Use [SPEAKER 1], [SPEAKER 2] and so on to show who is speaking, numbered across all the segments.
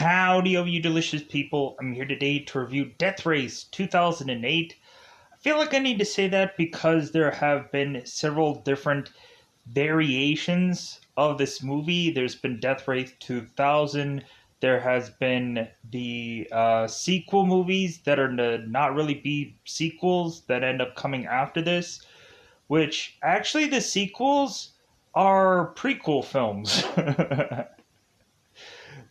[SPEAKER 1] Howdy, all you delicious people. I'm here today to review Death Race 2008. I feel like I need to say that because there have been several different variations of this movie. There's been Death Race 2000. There has been the sequel movies that are not really be sequels that end up coming after this, which actually the sequels are prequel films.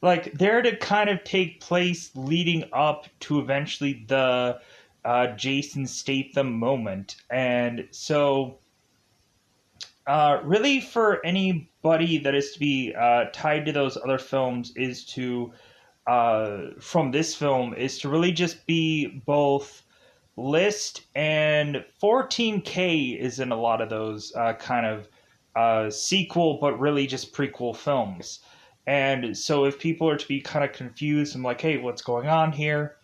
[SPEAKER 1] Like they're to kind of take place leading up to eventually the Jason Statham moment, and so really for anybody that is to be tied to those other films is to from this film is to really just be both list and 14K is in a lot of those kind of sequel but really just prequel films. And so if people are to be kind of confused and like, hey, what's going on here?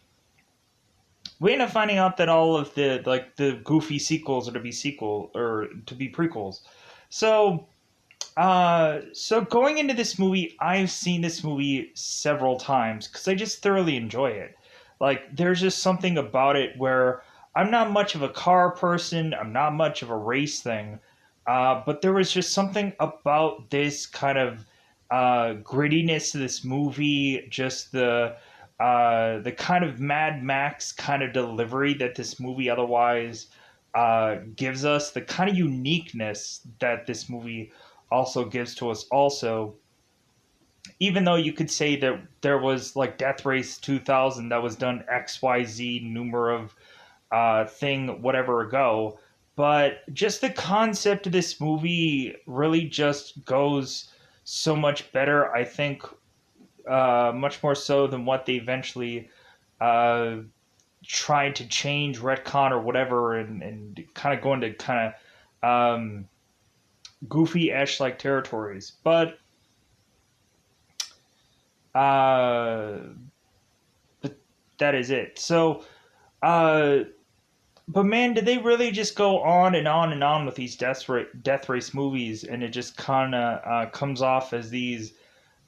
[SPEAKER 1] We end up finding out that all of the goofy sequels are to be sequel or to be prequels. So so going into this movie, I've seen this movie several times because I just thoroughly enjoy it. Like there's just something about it where I'm not much of a car person, I'm not much of a race thing, but there was just something about this kind of grittiness of this movie, just the kind of Mad Max kind of delivery that this movie otherwise gives us, the kind of uniqueness that this movie also gives to us. Also, even though you could say that there was like Death Race 2000 that was done XYZ number of thing whatever ago, but just the concept of this movie really just goes so much better, I think, much more so than what they eventually uh, tried to change, retcon, or whatever, and kind of go into kind of goofy Ash like territories. Uh, but that is it. So, uh, but man, did they really just go on and on and on with these Death Race movies, and it just kind of comes off as these.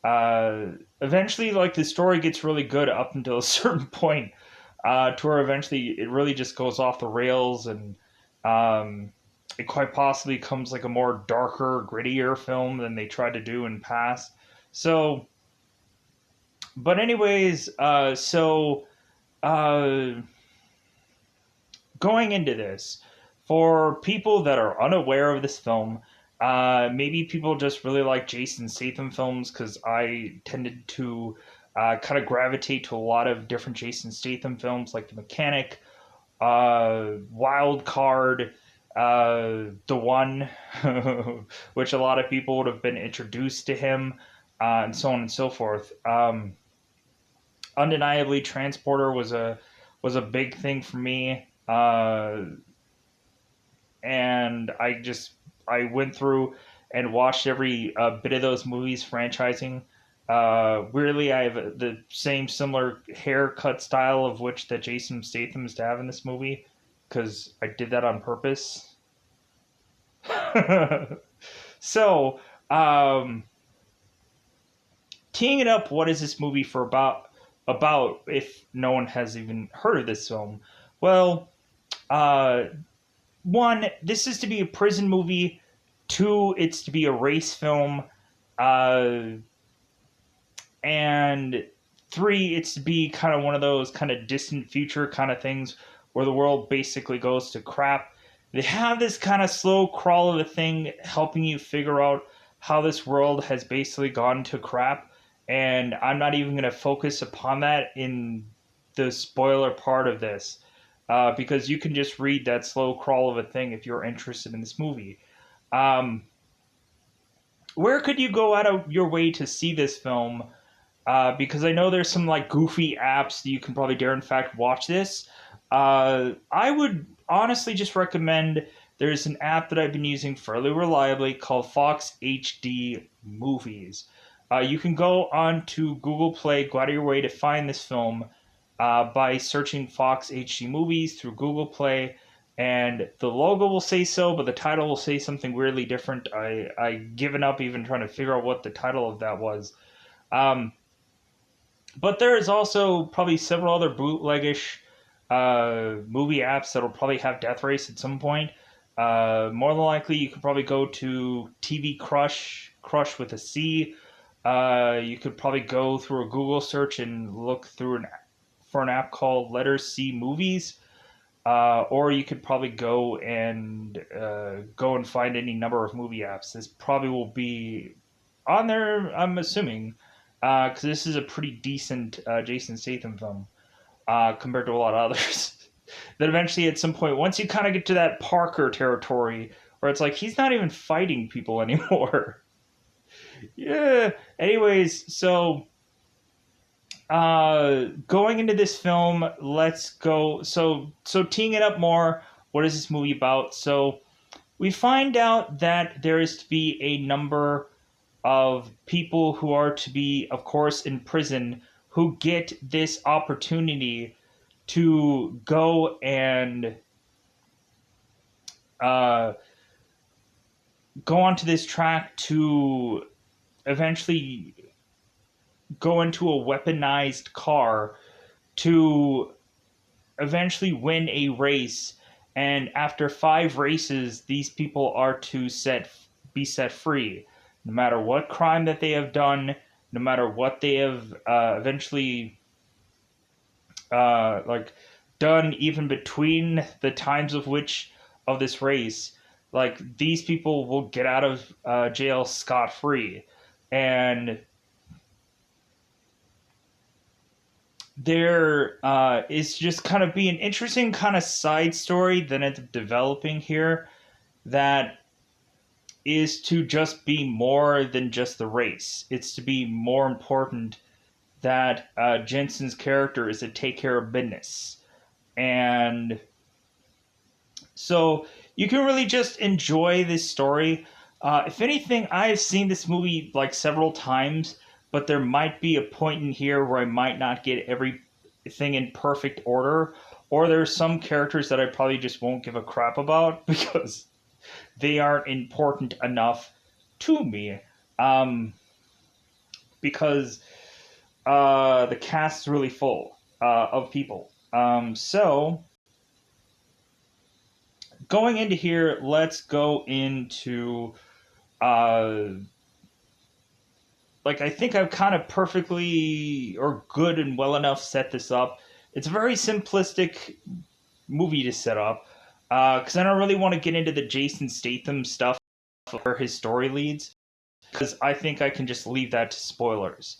[SPEAKER 1] Eventually, like the story gets really good up until a certain point, to where eventually it really just goes off the rails, and it quite possibly becomes like a more darker, grittier film than they tried to do in past. So, but anyways, uh, going into this, for people that are unaware of this film, maybe people just really like Jason Statham films because I tended to kind of gravitate to a lot of different Jason Statham films like The Mechanic, Wild Card, The One, which a lot of people would have been introduced to him, and so on and so forth. Undeniably, Transporter was a big thing for me. And I went through and watched every bit of those movies franchising. Weirdly, I have the same similar haircut style of which that Jason Statham is to have in this movie because I did that on purpose. So, um, teeing it up, what is this movie for about if no one has even heard of this film? Well, uh, one, this is to be a prison movie. Two, it's to be a race film. Uh, and three, it's to be kind of one of those kind of distant future kind of things where the world basically goes to crap. They have this kind of slow crawl of the thing helping you figure out how this world has basically gone to crap. And I'm not even going to focus upon that in the spoiler part of this because you can just read that slow crawl of a thing if you're interested in this movie. Um, where could you go out of your way to see this film? Because I know there's some like goofy apps that you can probably dare in fact watch this. I would honestly just recommend there's an app that I've been using fairly reliably called Fox HD Movies. You can go on to Google Play, go out of your way to find this film by searching Fox HD Movies through Google Play, and the logo will say so, but the title will say something weirdly different. I given up even trying to figure out what the title of that was. Um, But there is also probably several other bootleggish movie apps that'll probably have Death Race at some point. More than likely, you could probably go to TV Crush, Crush with a C. You could probably go through a Google search and look through for an app called Letters C Movies. Or you could probably go and find any number of movie apps. This probably will be on there, I'm assuming, because this is a pretty decent Jason Statham film compared to a lot of others. That eventually, at some point, once you kind of get to that Parker territory, where it's like he's not even fighting people anymore. Yeah. Anyways, so going into this film, let's go. So teeing it up more. What is this movie about? So we find out that there is to be a number of people who are to be, of course, in prison who get this opportunity to go and uh, go onto this track to eventually go into a weaponized car to eventually win a race. And after 5 races, these people are to be set free, no matter what crime that they have done, no matter what they have eventually like done, even between the times of this race. Like these people will get out of jail scot free, and there is just kind of be an interesting kind of side story that ends up developing here that is to just be more than just the race. It's to be more important that Jensen's character is to take care of business. And so you can really just enjoy this story. If anything, I've seen this movie like several times, but there might be a point in here where I might not get everything in perfect order, or there's some characters that I probably just won't give a crap about because they aren't important enough to me. Um, because the cast is really full of people. So going into here, let's go into uh, like I think I've kind of perfectly or good and well enough set this up. It's a very simplistic movie to set up because I don't really want to get into the Jason Statham stuff or his story leads because I think I can just leave that to spoilers.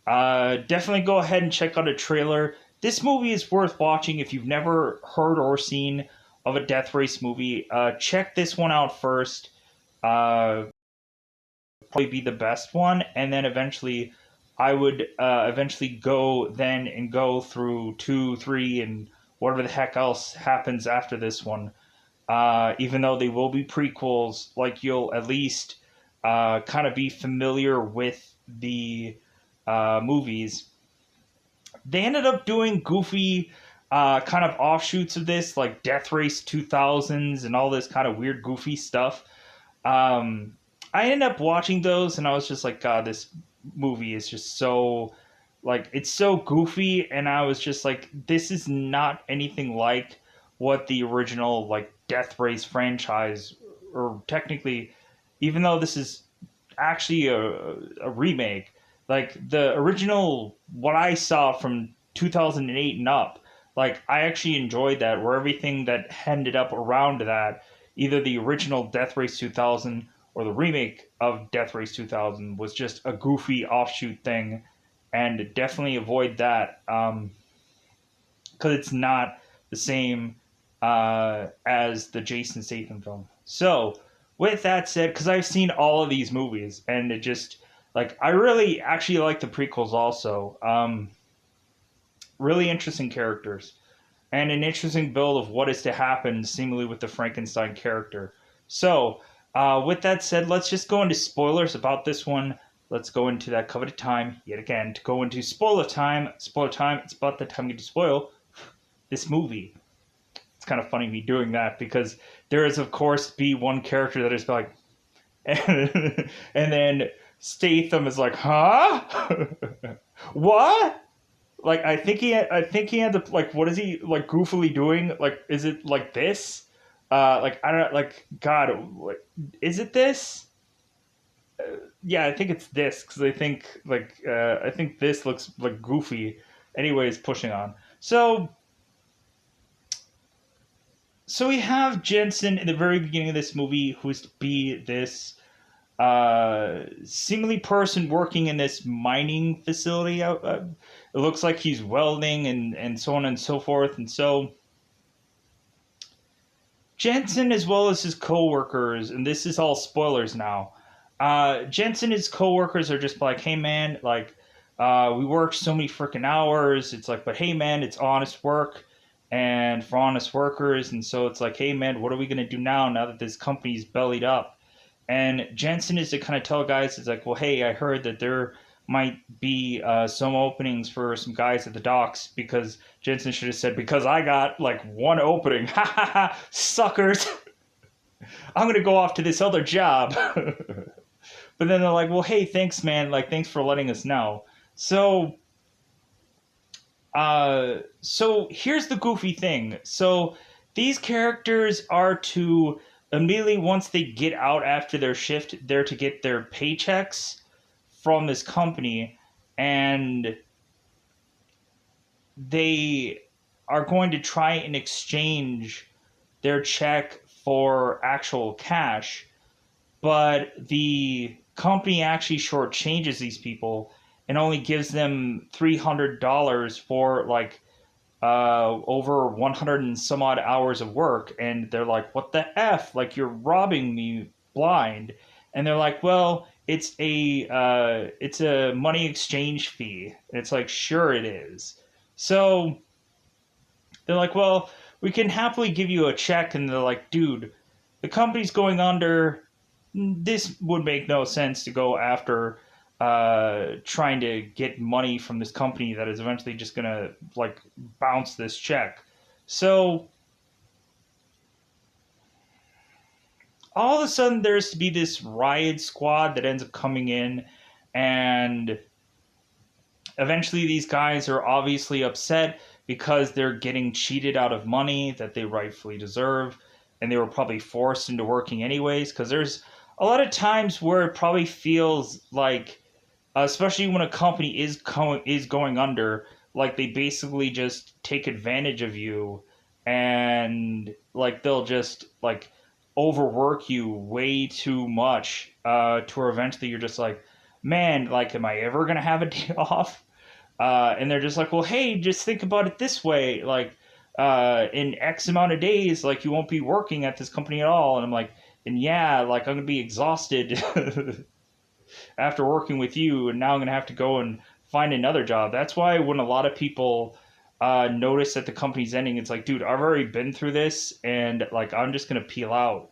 [SPEAKER 1] Definitely go ahead and check out a trailer. This movie is worth watching if you've never heard or seen of a Death Race movie. Check this one out first. Uh, Probably be the best one, and then eventually, I would eventually go through 2, 3, and whatever the heck else happens after this one. Even though they will be prequels, like you'll at least kind of be familiar with the movies. They ended up doing goofy kind of offshoots of this, like Death Race 2000s and all this kind of weird, goofy stuff. Um, I ended up watching those, and I was just like, God, this movie is just so like it's so goofy, and I was just like, this is not anything like what the original like Death Race franchise, or technically, even though this is actually a remake. Like the original, what I saw from 2008 and up, like I actually enjoyed that. Where everything that ended up around that, either the original Death Race 2000 or the remake of Death Race 2000, was just a goofy offshoot thing, and definitely avoid that because it's not the same as the Jason Statham film. So, with that said, because I've seen all of these movies, and it just like I really actually like the prequels also. Really interesting characters and an interesting build of what is to happen, seemingly with the Frankenstein character. So, with that said, let's just go into spoilers about this one. Let's go into that coveted time yet again to go into spoiler time. Spoiler time. It's about the time to spoil this movie. It's kind of funny me doing that because there is, of course, be one character that is like, and then Statham is like, huh? What? Like I think he had to like what is he like goofily doing? Like is it like this? Like I don't like God. Like, is it this? Yeah, I think it's this because I think this looks like goofy. Anyways, pushing on. So we have Jensen in the very beginning of this movie, who's to be this seemingly person working in this mining facility. It looks like he's welding and so on and so forth. And so Jensen, as well as his coworkers, and this is all spoilers now. Jensen and his coworkers are just like, hey man, like we work so many freaking hours. It's like, but hey man, it's honest work and for honest workers. And so it's like, hey man, what are we gonna do now that this company's bellied up? And Jensen is to kind of tell guys, it's like, well, hey, I heard that there might be some openings for some guys at the docks because Jensen should have said, because I got like one opening. Ha ha ha, suckers. I'm going to go off to this other job. But then they're like, well, hey, thanks, man. Like, thanks for letting us know. So here's the goofy thing. So these characters are to immediately once they get out after their shift, they're to get their paychecks from this company, and they are going to try and exchange their check for actual cash, but the company actually shortchanges these people and only gives them $300 for like over 100 and some odd hours of work, and they're like, what the f, like you're robbing me blind. And they're like, well, it's a money exchange fee. And it's like, sure it is. So they're like, well, we can happily give you a check. And they're like, dude, the company's going under. This would make no sense to go after trying to get money from this company that is eventually just gonna like bounce this check. So all of a sudden, there's to be this riot squad that ends up coming in, and eventually these guys are obviously upset because they're getting cheated out of money that they rightfully deserve, and they were probably forced into working anyways. Because there's a lot of times where it probably feels like especially when a company is going under, like they basically just take advantage of you, and like they'll just like overwork you way too much, to where eventually you're just like, man, like, am I ever gonna have a day off? And they're just like, well, hey, just think about it this way, like, in X amount of days, like you won't be working at this company at all. And I'm like, and yeah, like I'm gonna be exhausted after working with you, and now I'm going to have to go and find another job. That's why when a lot of people notice that the company's ending, it's like, dude, I've already been through this, and like I'm just going to peel out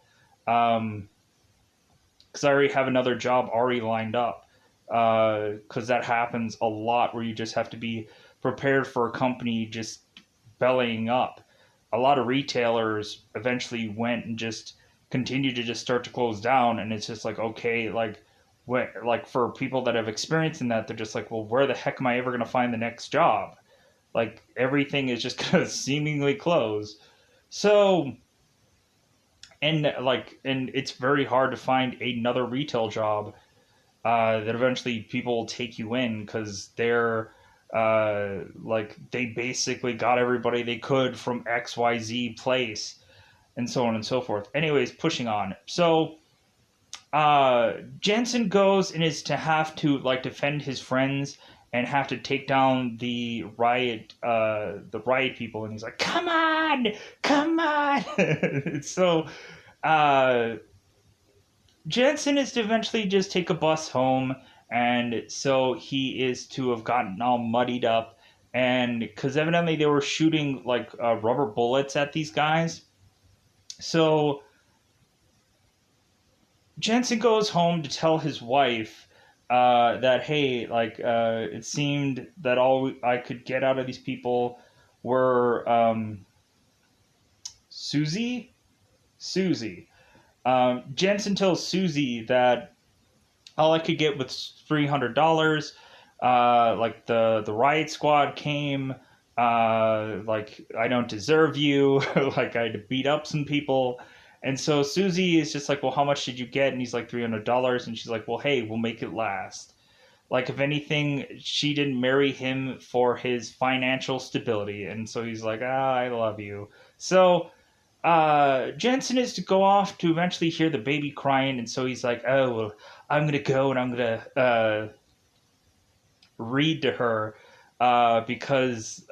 [SPEAKER 1] because I already have another job already lined up. Because that happens a lot where you just have to be prepared for a company just bellying up. A lot of retailers eventually went and just continued to just start to close down, and it's just like, okay, like for people that have experience in that, they're just like, well, where the heck am I ever going to find the next job? Like everything is just going to seemingly close. So, and it's very hard to find another retail job that eventually people will take you in because they're like they basically got everybody they could from XYZ place and so on and so forth. Anyways, pushing on. So Jensen goes and is to have to like defend his friends and have to take down the riot people, and he's like, come on. So uh, Jensen is to eventually just take a bus home, and so he is to have gotten all muddied up, and because evidently they were shooting like rubber bullets at these guys. So Jensen goes home to tell his wife that, hey, like it seemed that all I could get out of these people were Susie. Jensen tells Susie that all I could get was $300, Like the riot squad came. Like I don't deserve you. Like I had to beat up some people. And so Susie is just like, well, how much did you get? And he's like $300. And she's like, well, hey, we'll make it last. Like if anything, she didn't marry him for his financial stability. And so he's like, I love you. So Jensen is to go off to eventually hear the baby crying, and so he's like, "Oh, well, I'm gonna go and I'm gonna read to her because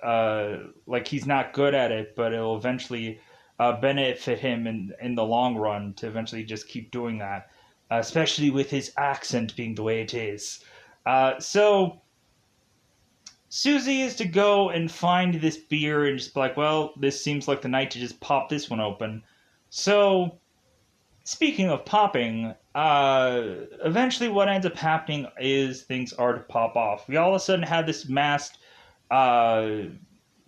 [SPEAKER 1] like he's not good at it, but it'll eventually benefit him in the long run to eventually just keep doing that, especially with his accent being the way it is." So Susie is to go and find this beer and just be like, well, this seems like the night to just pop this one open. So, speaking of popping, eventually what ends up happening is things are to pop off. We all of a sudden have this masked, uh,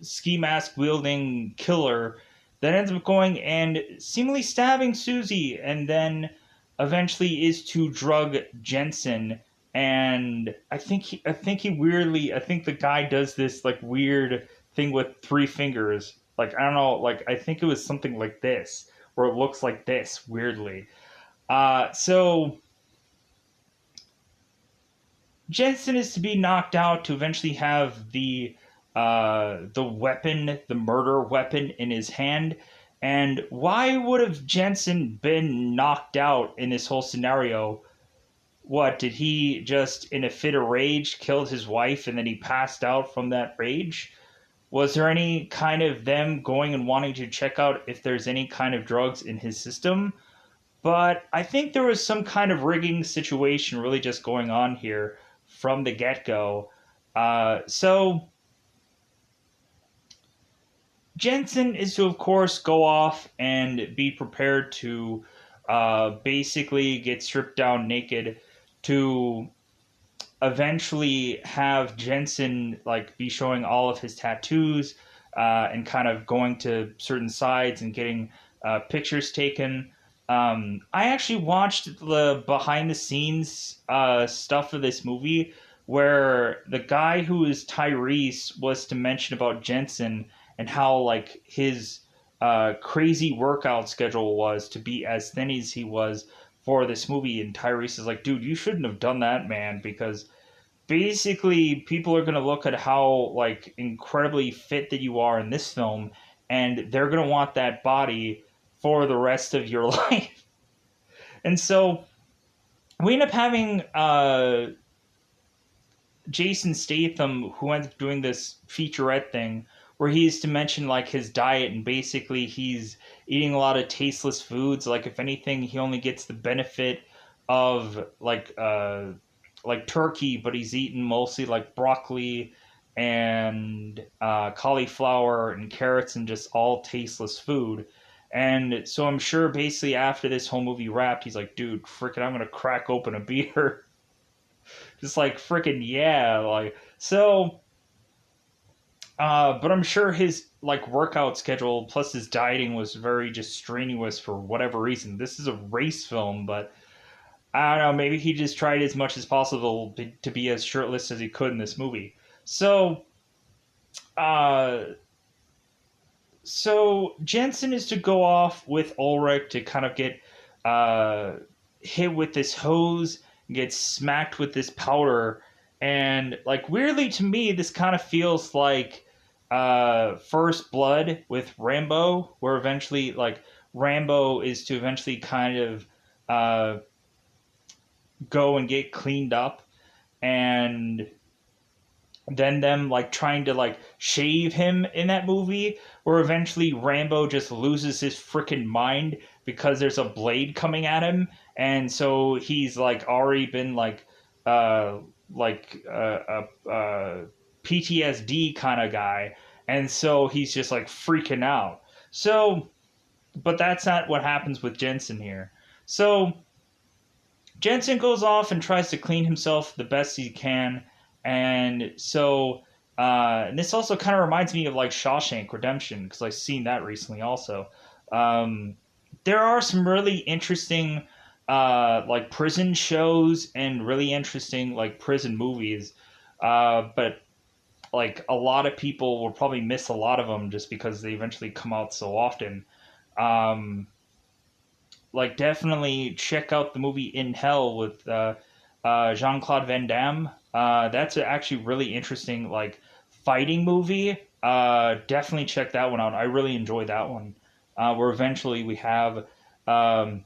[SPEAKER 1] ski mask wielding killer that ends up going and seemingly stabbing Susie, and then eventually is to drug Jensen. And I think the guy does this like weird thing with three fingers. Like I don't know, like I think it was something like this where it looks like this weirdly. So Jensen is to be knocked out to eventually have the weapon, the murder weapon, in his hand. And why would have Jensen been knocked out in this whole scenario? What did he just, in a fit of rage, killed his wife and then he passed out from that rage? Was there any kind of them going and wanting to check out if there's any kind of drugs in his system? But I think there was some kind of rigging situation really just going on here from the get go. So Jensen is to, of course, go off and be prepared to basically get stripped down naked to eventually have Jensen like be showing all of his tattoos and kind of going to certain sides and getting pictures taken. I actually watched the behind the scenes stuff of this movie where the guy who is Tyrese was to mention about Jensen and how like his crazy workout schedule was to be as thin as he was for this movie. And Tyrese is like, dude, you shouldn't have done that, man, because basically people are going to look at how like incredibly fit that you are in this film and they're going to want that body for the rest of your life. And so we end up having Jason Statham, who ends up doing this featurette thing where he's to mention like his diet, and basically he's eating a lot of tasteless foods. Like if anything, he only gets the benefit of like turkey, but he's eaten mostly like broccoli and cauliflower and carrots and just all tasteless food. And so I'm sure basically after this whole movie wrapped, he's like, dude, freaking, I'm gonna crack open a beer. Just like freaking yeah, like so. But I'm sure his like workout schedule plus his dieting was very just strenuous for whatever reason. This is a race film, but I don't know. Maybe he just tried as much as possible to be as shirtless as he could in this movie. So, uh, so Jensen is to go off with Ulrich to kind of get uh, hit with this hose, get smacked with this powder, and like weirdly to me, this kind of feels like First Blood with Rambo, where eventually like Rambo is to eventually kind of uh, go and get cleaned up, and then them like trying to like shave him in that movie, where eventually Rambo just loses his freaking mind because there's a blade coming at him, and so he's like already been uh like PTSD kind of guy, and so he's just like freaking out. So, but that's not what happens with Jensen here. So Jensen goes off and tries to clean himself the best he can, and so and this also kind of reminds me of like Shawshank Redemption because I've seen that recently also. Um, there are some really interesting like prison shows and really interesting like prison movies. But like a lot of people will probably miss a lot of them just because they eventually come out so often. Um, like definitely check out the movie In Hell with Jean Claude Van Damme. That's actually really interesting, like fighting movie. Definitely check that one out. I really enjoy that one. Where eventually we have um,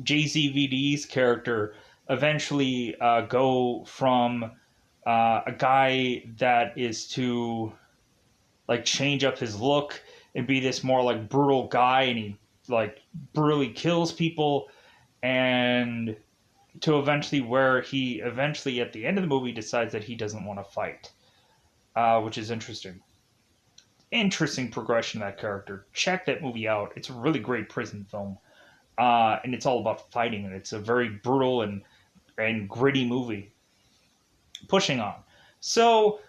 [SPEAKER 1] JZVD's character eventually go from a guy that is to like change up his look and be this more like brutal guy, and he like brutally kills people, and to eventually where he eventually at the end of the movie decides that he doesn't want to fight, which is interesting. Interesting progression of that character. Check that movie out. It's a really great prison film, and it's all about fighting, and it's a very brutal and gritty movie. Pushing on. So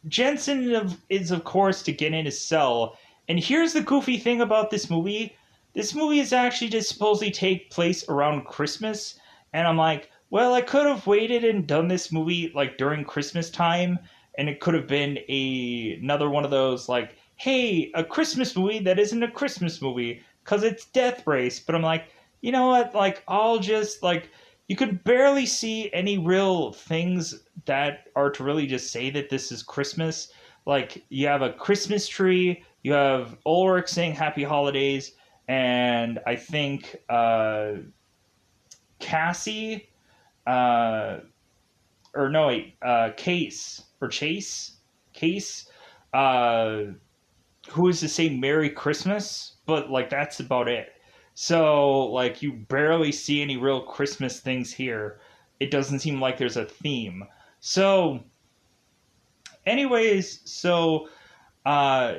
[SPEAKER 1] Jensen is, of course, to get in his cell. And here's the goofy thing about this movie. This movie is actually just supposedly take place around Christmas. And I'm like, well, I could have waited and done this movie like during Christmas time. And it could have been another one of those like, hey, a Christmas movie that isn't a Christmas movie because it's Death Race. But I'm like, you know what? Like, I'll just like, you could barely see any real things that are to really just say that this is Christmas. Like you have a Christmas tree, you have Ulrich saying Happy Holidays, and I think Cassie, uh, or no, wait, Case or Case, uh, who is to say Merry Christmas, but like that's about it. So like you barely see any real Christmas things here. It doesn't seem like there's a theme. So anyways, so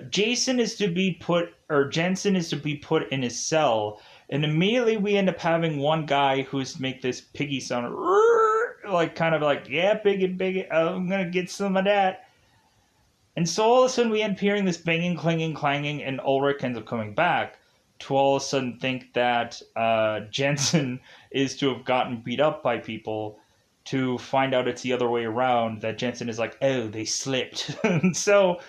[SPEAKER 1] Jason is to be put, or Jensen is to be put in his cell, and immediately we end up having one guy who's make this piggy sound, like kind of like, yeah, piggy, I'm gonna get some of that. And so all of a sudden we end up hearing this banging, clanging, clanging, and Ulrich ends up coming back to all of a sudden think that Jensen is to have gotten beat up by people, to find out it's the other way around, that Jensen is like, oh, they slipped. And so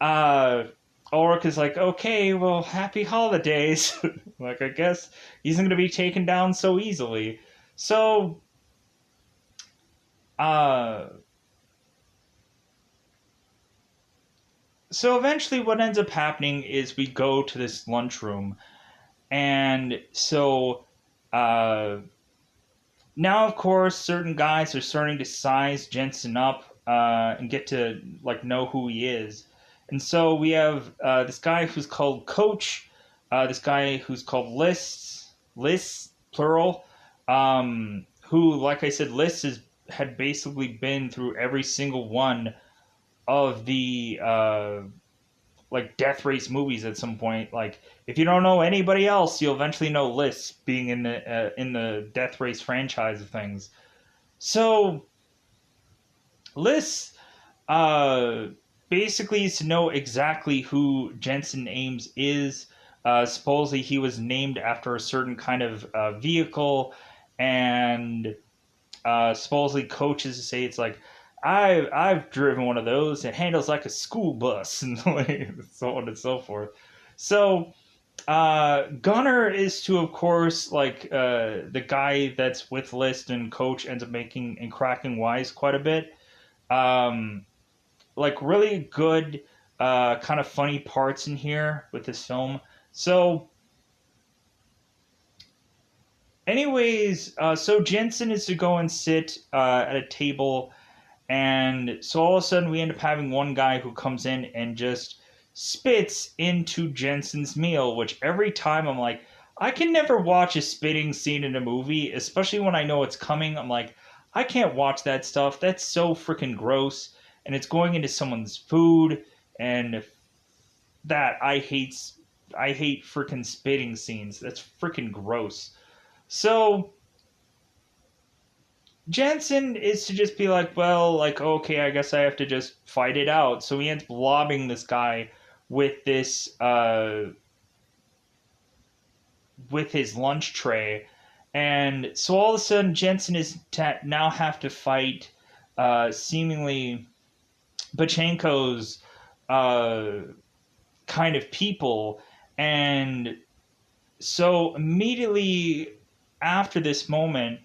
[SPEAKER 1] uh, Ulrich is like, okay, well, happy holidays. Like, I guess he's not going to be taken down so easily. So, uh, so eventually what ends up happening is we go to this lunchroom. And so, uh, now, of course, certain guys are starting to size Jensen up and get to like know who he is. And so we have this guy who's called Coach, this guy who's called Lists plural, who, like I said, Lists had basically been through every single one of the like Death Race movies at some point. Like if you don't know anybody else, you'll eventually know Lists being in the Death Race franchise of things. So Lists uh, basically is to know exactly who Jensen Ames is. Supposedly he was named after a certain kind of vehicle, and supposedly coaches say it's like, I've driven one of those. It handles like a school bus, and so on and so forth. So Gunner is to, of course, like the guy that's with List, and Coach ends up making and cracking wise quite a bit. Um, like really good, kind of funny parts in here with this film. So, anyways, so Jensen is to go and sit at a table. And so all of a sudden, we end up having one guy who comes in and just spits into Jensen's meal, which every time I'm like, I can never watch a spitting scene in a movie, especially when I know it's coming. I'm like, I can't watch that stuff. That's so freaking gross. And it's going into someone's food. And that I hate freaking spitting scenes. That's freaking gross. So Jensen is to just be like, well, like, okay, I guess I have to just fight it out. So he ends up lobbing this guy with this, with his lunch tray. And so all of a sudden, Jensen is now have to fight seemingly Pachenko's kind of people. And so immediately after this moment,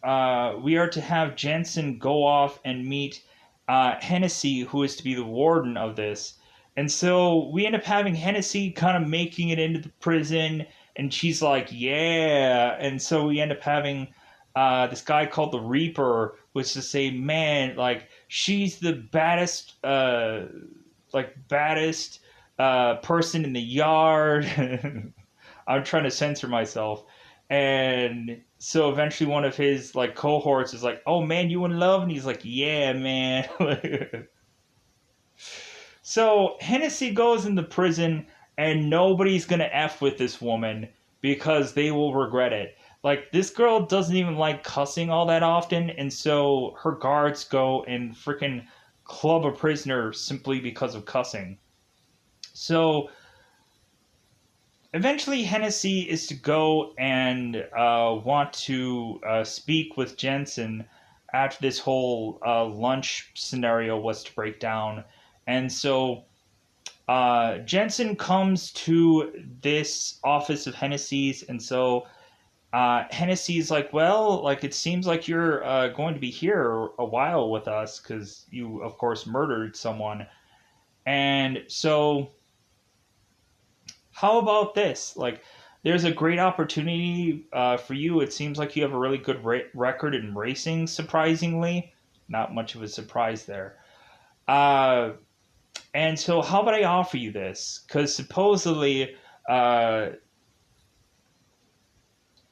[SPEAKER 1] we are to have Jensen go off and meet Hennessy, who is to be the warden of this. And so we end up having Hennessy kind of making it into the prison, and she's like, yeah. And so we end up having this guy called the Reaper, which to say, man, like, she's the baddest, baddest person in the yard. I'm trying to censor myself. And so eventually one of his like cohorts is like, "Oh man, you in love?" And he's like, "Yeah, man." So Hennessy goes into prison, and nobody's gonna f with this woman because they will regret it. Like, this girl doesn't even like cussing all that often, and so her guards go and freaking club a prisoner simply because of cussing. So eventually Hennessy is to go and want to speak with Jensen after this whole lunch scenario was to break down. And so Jensen comes to this office of Hennessy's, and so Hennessy's like, well, like, it seems like you're going to be here a while with us because you, of course, murdered someone. And so how about this? Like, there's a great opportunity for you. It seems like you have a really good record in racing, surprisingly. Not much of a surprise there. Uh, and so, how about I offer you this? Because supposedly, uh,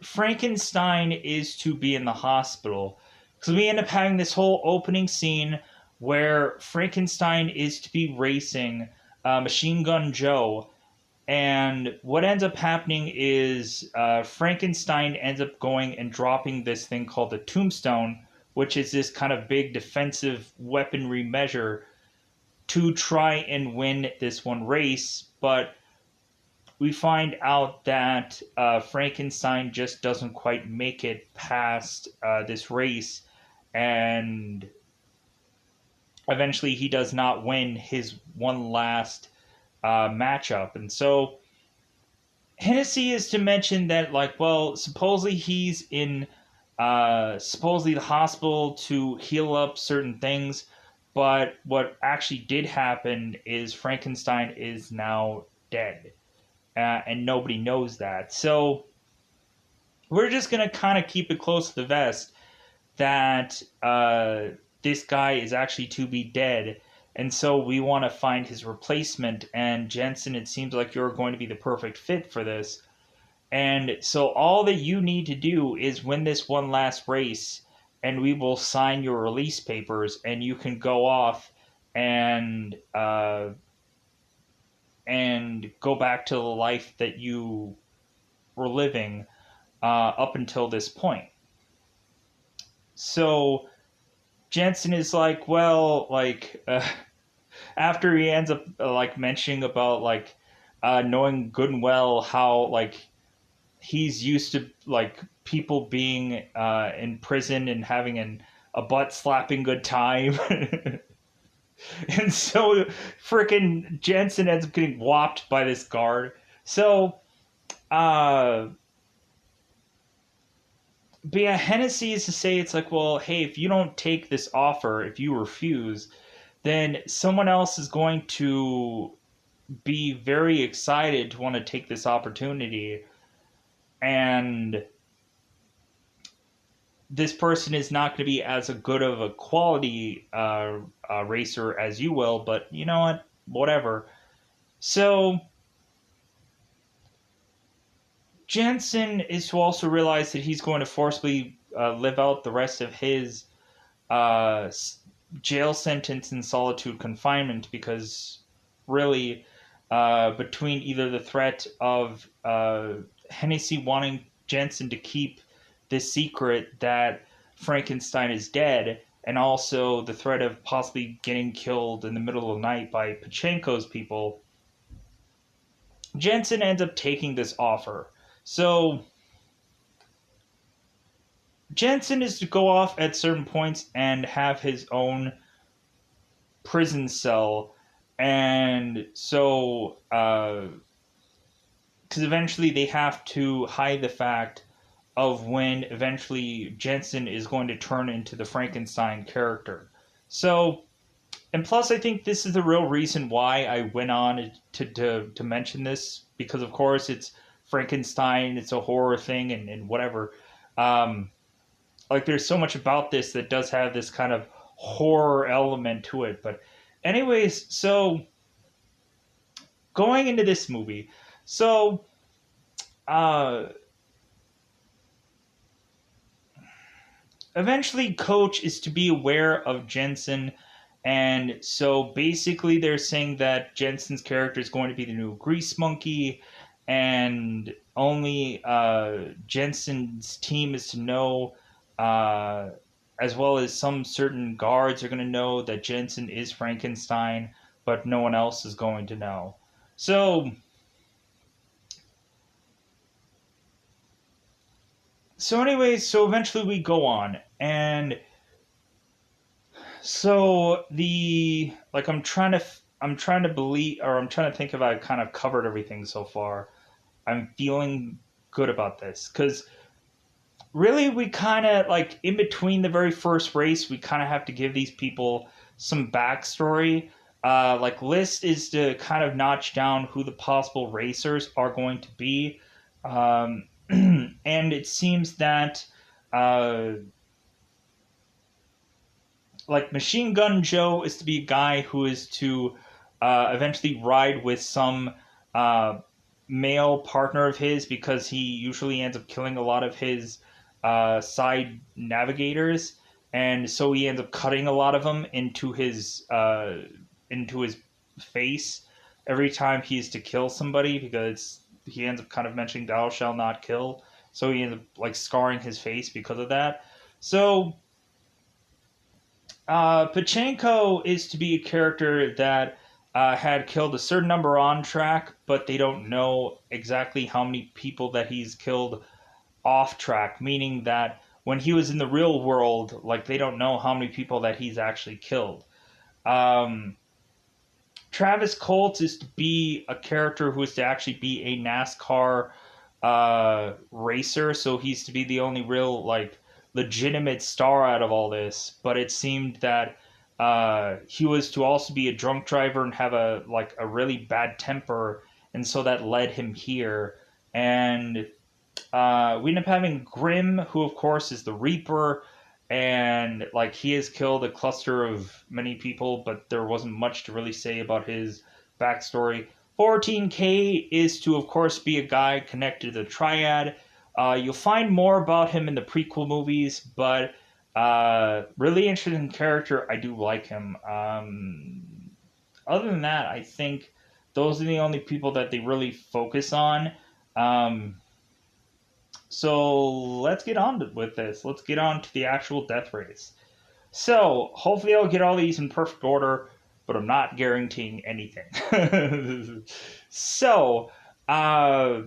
[SPEAKER 1] Frankenstein is to be in the hospital. Because we end up having this whole opening scene where Frankenstein is to be racing Machine Gun Joe. And what ends up happening is Frankenstein ends up going and dropping this thing called the Tombstone, which is this kind of big defensive weaponry measure to try and win this one race. But we find out that Frankenstein just doesn't quite make it past this race. And eventually he does not win his one last matchup. And so Hennessy is to mention that, like, well, supposedly he's in supposedly the hospital to heal up certain things, but what actually did happen is Frankenstein is now dead, and nobody knows that. So we're just gonna kind of keep it close to the vest that this guy is actually to be dead. And so we want to find his replacement. And Jensen, it seems like you're going to be the perfect fit for this. And so all that you need to do is win this one last race, and we will sign your release papers, and you can go off and go back to the life that you were living up until this point. So Jensen is like, well, like, after he ends up like mentioning about like knowing good and well how like he's used to like people being in prison and having a butt slapping good time. And so freaking Jensen ends up getting whopped by this guard. So uh but yeah, Hennessy is to say, it's like, well, hey, if you don't take this offer, if you refuse, then someone else is going to be very excited to want to take this opportunity. And this person is not going to be as a good of a quality racer as you will, but you know what? Whatever. So Jensen is to also realize that he's going to forcibly live out the rest of his uh, jail sentence in solitude confinement, because really, between either the threat of Hennessy wanting Jensen to keep this secret that Frankenstein is dead, and also the threat of possibly getting killed in the middle of the night by Pachenko's people, Jensen ends up taking this offer. So Jensen is to go off at certain points and have his own prison cell, and so because eventually they have to hide the fact of when eventually Jensen is going to turn into the Frankenstein character. So, and plus, I think this is the real reason why I went on to mention this, because of course it's Frankenstein, it's a horror thing, and whatever. Um, like there's so much about this that does have this kind of horror element to it. But, anyways, so going into this movie, so uh, eventually Coach is to be aware of Jensen, and so basically they're saying that Jensen's character is going to be the new Grease Monkey, and only Jensen's team is to know, uh, as well as some certain guards are going to know that Jensen is Frankenstein, but no one else is going to know. So anyways, so eventually we go on, and so the like I'm trying to believe, or I'm trying to think if I've kind of covered everything so far. I'm feeling good about this because really we kind of like in between the very first race we kind of have to give these people some backstory. Like list is to kind of notch down who the possible racers are going to be, and it seems that uh, like Machine Gun Joe is to be a guy who is to eventually ride with some uh, male partner of his because he usually ends up killing a lot of his side navigators, and so he ends up cutting a lot of them into his face every time he is to kill somebody because he ends up kind of mentioning "Thou shall not kill," so he ends up like scarring his face because of that. So Pachenko is to be a character that had killed a certain number on track, but they don't know exactly how many people that he's killed off track, meaning that when he was in the real world, like they don't know how many people that he's actually killed. Um, Travis Colt is to be a character who is to actually be a NASCAR racer, so he's to be the only real like legitimate star out of all this. But it seemed that he was to also be a drunk driver and have a like a really bad temper, and so that led him here. And we end up having Grim, who of course is the Reaper, and like he has killed a cluster of many people, but there wasn't much to really say about his backstory. 14K is to of course be a guy connected to the Triad. You'll find more about him in the prequel movies, but really interesting character. I do like him. Other than that, I think those are the only people that they really focus on. Um, so let's get on with this. Let's get on to the actual death race. So hopefully I'll get all these in perfect order, but I'm not guaranteeing anything. so, uh,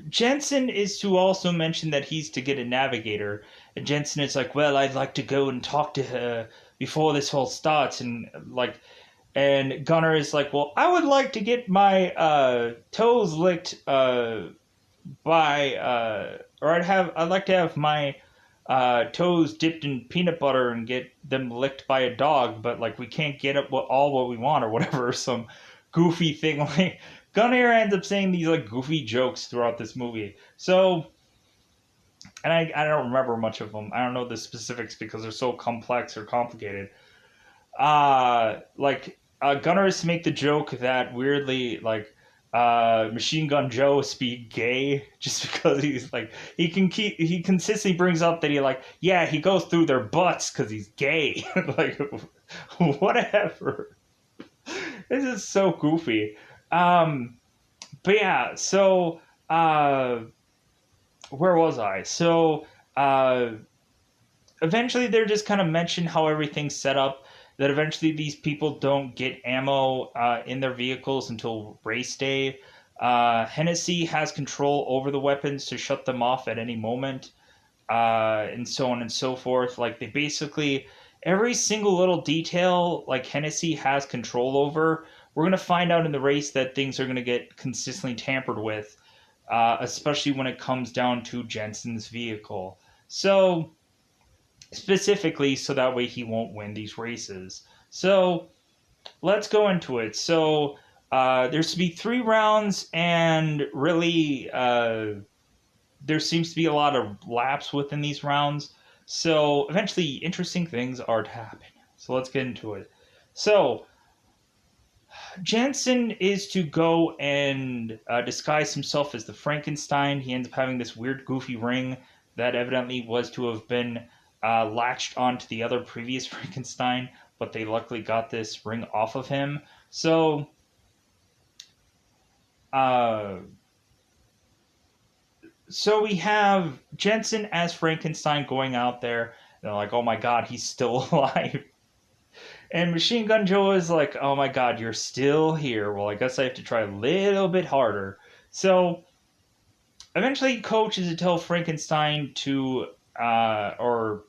[SPEAKER 1] Jensen is to also mention that he's to get a navigator, and Jensen is like, "Well, I'd like to go and talk to her before this whole starts," and like and Gunnar is like, "Well, I would like to get my toes licked by or I'd like to have my toes dipped in peanut butter and get them licked by a dog, but like we can't get it all what we want or whatever." Some goofy thing like Gunnar ends up saying these like goofy jokes throughout this movie. So, and I don't remember much of them. I don't know the specifics because they're so complex or complicated. Gunnar is to make the joke that weirdly Machine Gun Joe speak gay just because he's like he consistently brings up that he goes through their butts because he's gay. Like whatever. This is so goofy. Um, but yeah, so where was I? So uh, eventually they're just kind of mention how everything's set up. That eventually these people don't get ammo in their vehicles until race day. Hennessy has control over the weapons to shut them off at any moment, and so on and so forth. Like, they basically, every single little detail, like, Hennessy has control over. We're going to find out in the race that things are going to get consistently tampered with, especially when it comes down to Jensen's vehicle. So, specifically, so that way he won't win these races. So, let's go into it. So, there's to be 3 rounds, and really, there seems to be a lot of laps within these rounds. So, eventually, interesting things are to happen. So, let's get into it. So, Jensen is to go and disguise himself as the Frankenstein. He ends up having this weird, goofy ring that evidently was to have been latched onto the other previous Frankenstein, but they luckily got this ring off of him. So, so we have Jensen as Frankenstein going out there. And they're like, "Oh my God, he's still alive." And Machine Gun Joe is like, "Oh my God, you're still here. Well, I guess I have to try a little bit harder." So eventually, he coaches to tell Frankenstein to, or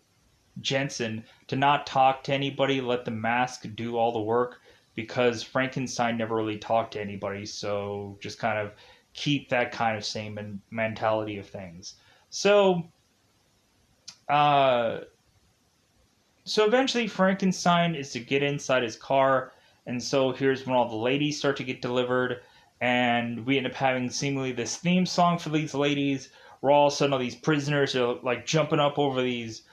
[SPEAKER 1] Jensen, to not talk to anybody, let the mask do all the work, because Frankenstein never really talked to anybody, so just kind of keep that kind of same mentality of things. So, uh, so eventually Frankenstein is to get inside his car, and so here's when all the ladies start to get delivered, and we end up having seemingly this theme song for these ladies, where all of a sudden all these prisoners are like jumping up over these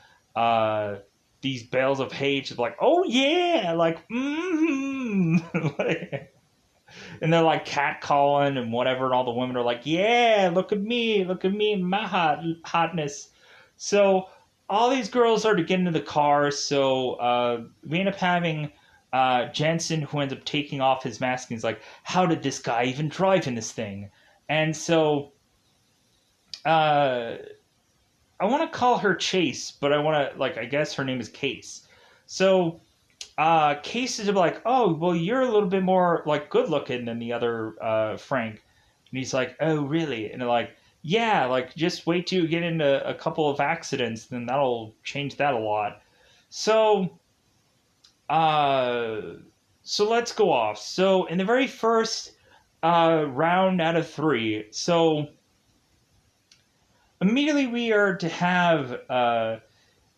[SPEAKER 1] bales of hay, just like, "Oh yeah," like, and they're like catcalling and whatever, and all the women are like, "Yeah, look at me, my hotness." So all these girls are to get into the car. So we end up having Jensen, who ends up taking off his mask, and he's like, "How did this guy even drive in this thing?" And so uh, I want to call her Chase, but I want to, like, I guess her name is Case. So Case is like, "Oh, well, you're a little bit more like good looking than the other Frank," and he's like, "Oh, really?" And they're like, "Yeah, like just wait till you get into a couple of accidents, then that'll change that a lot." So, uh, so let's go off. So in the very first round out of 3, so immediately we are to have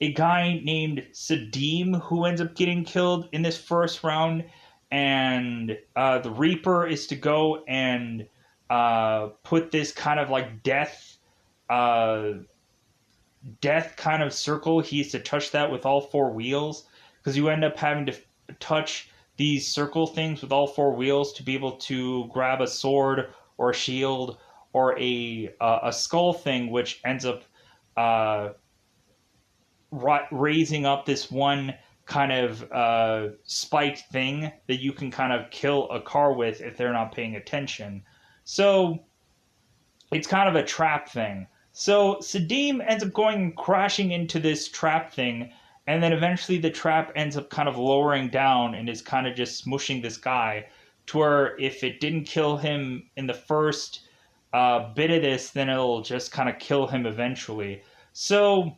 [SPEAKER 1] a guy named Sadim who ends up getting killed in this first round, and the Reaper is to go and put this kind of like uh, death kind of circle. He's to touch that with all 4 wheels, because you end up having to touch these circle things with all 4 wheels to be able to grab a sword or a shield or a skull thing, which ends up raising up this one kind of spiked thing that you can kind of kill a car with if they're not paying attention. So it's kind of a trap thing. So Sadim ends up going and crashing into this trap thing, and then eventually the trap ends up kind of lowering down and is kind of just smushing this guy, to where if it didn't kill him in the first bit of this, then it'll just kind of kill him eventually. So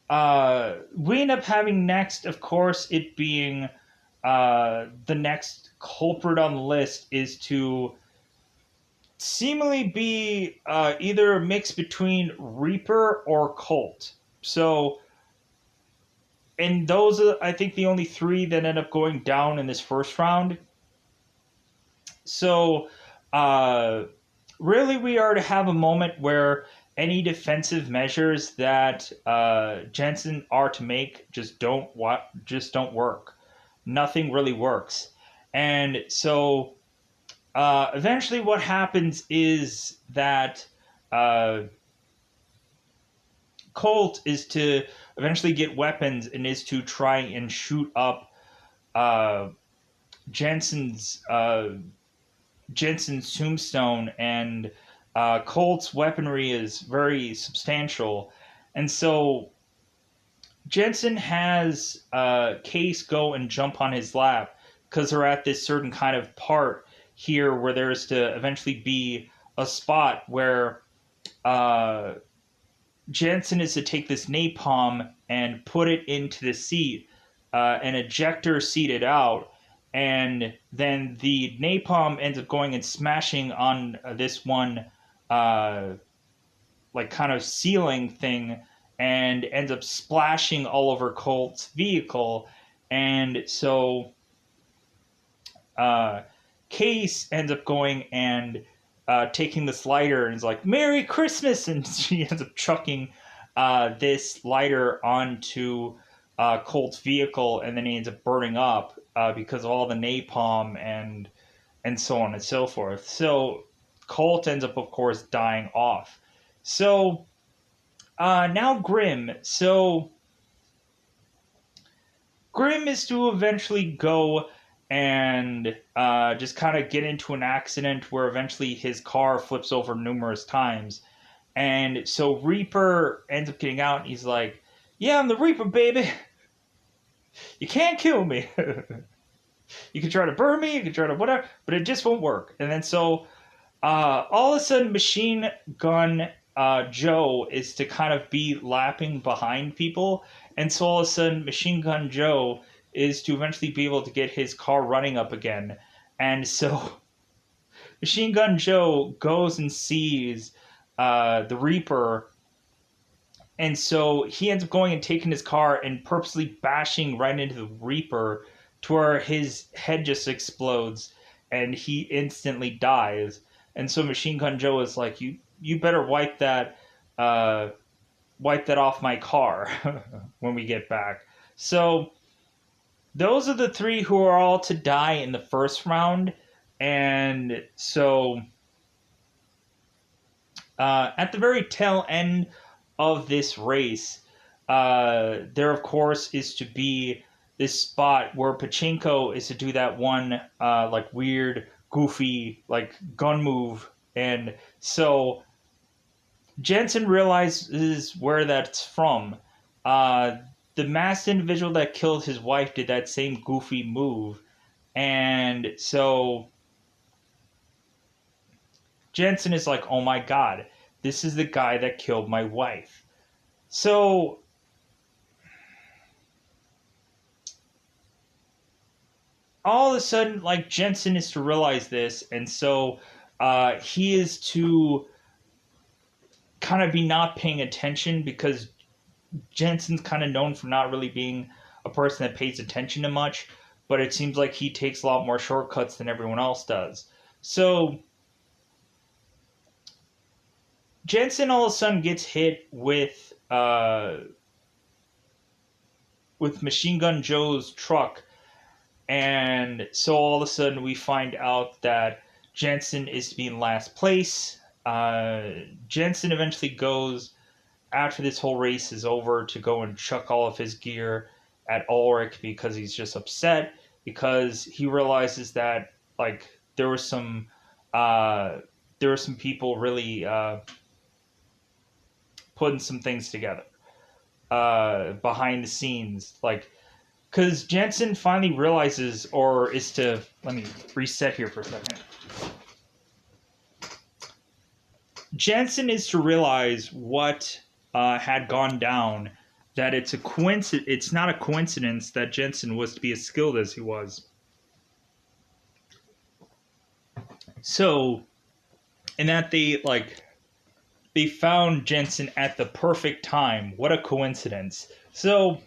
[SPEAKER 1] we end up having next, of course, it being the next culprit on the list is to seemingly be either a mix between Reaper or Colt. So, and those are, I think, the only 3 that end up going down in this first round. So, really, we are to have a moment where any defensive measures that Jensen are to make just don't work. Nothing really works, and so eventually, what happens is that Colt is to eventually get weapons and is to try and shoot up Jensen's Jensen's tombstone, and Colt's weaponry is very substantial, and so Jensen has Case go and jump on his lap, because they're at this certain kind of part here where there's to eventually be a spot where uh, Jensen is to take this napalm and put it into the seat, an ejector seated out, and then the napalm ends up going and smashing on this one, uh, like kind of ceiling thing, and ends up splashing all over Colt's vehicle, and so uh, Case ends up going and taking this lighter and is like, "Merry Christmas!" And she ends up chucking this lighter onto Colt's vehicle, and then he ends up burning up because of all the napalm and so on and so forth. So Colt ends up, of course, dying off. So now Grim. So Grim is to eventually go and just kind of get into an accident where eventually his car flips over numerous times. And so Reaper ends up getting out and he's like, "Yeah, I'm the Reaper, baby. You can't kill me. You can try to burn me, you can try to whatever, but it just won't work." And then so all of a sudden, Machine Gun Joe is to kind of be lapping behind people. And so all of a sudden, Machine Gun Joe is to eventually be able to get his car running up again. And so Machine Gun Joe goes and sees the Reaper. And so he ends up going and taking his car and purposely bashing right into the Reaper to where his head just explodes and he instantly dies. And so Machine Gun Joe is like, you better wipe that off my car when we get back. So those are the three who are all to die in the first round. And so at the very tail end of this race, there of course is to be this spot where Pachinko is to do that one like weird, goofy like gun move, and so Jensen realizes where that's from. The masked individual that killed his wife did that same goofy move, and so Jensen is like, "Oh my god, this is the guy that killed my wife." So all of a sudden, like, Jensen is to realize this, and so he is to kind of be not paying attention because Jensen's kind of known for not really being a person that pays attention to much, but it seems like he takes a lot more shortcuts than everyone else does. So Jensen all of a sudden gets hit with Machine Gun Joe's truck, and so all of a sudden we find out that Jensen is to be in last place. Jensen eventually goes, after this whole race is over, to go and chuck all of his gear at Ulrich because he's just upset because he realizes that like there were some people really putting some things together behind the scenes, like because Jensen finally realizes, or is to, let me reset here for a second. Jensen is to realize what had gone down, that it's a coincidence. It's not a coincidence that Jensen was to be as skilled as he was. So, and that they found Jensen at the perfect time. What a coincidence. So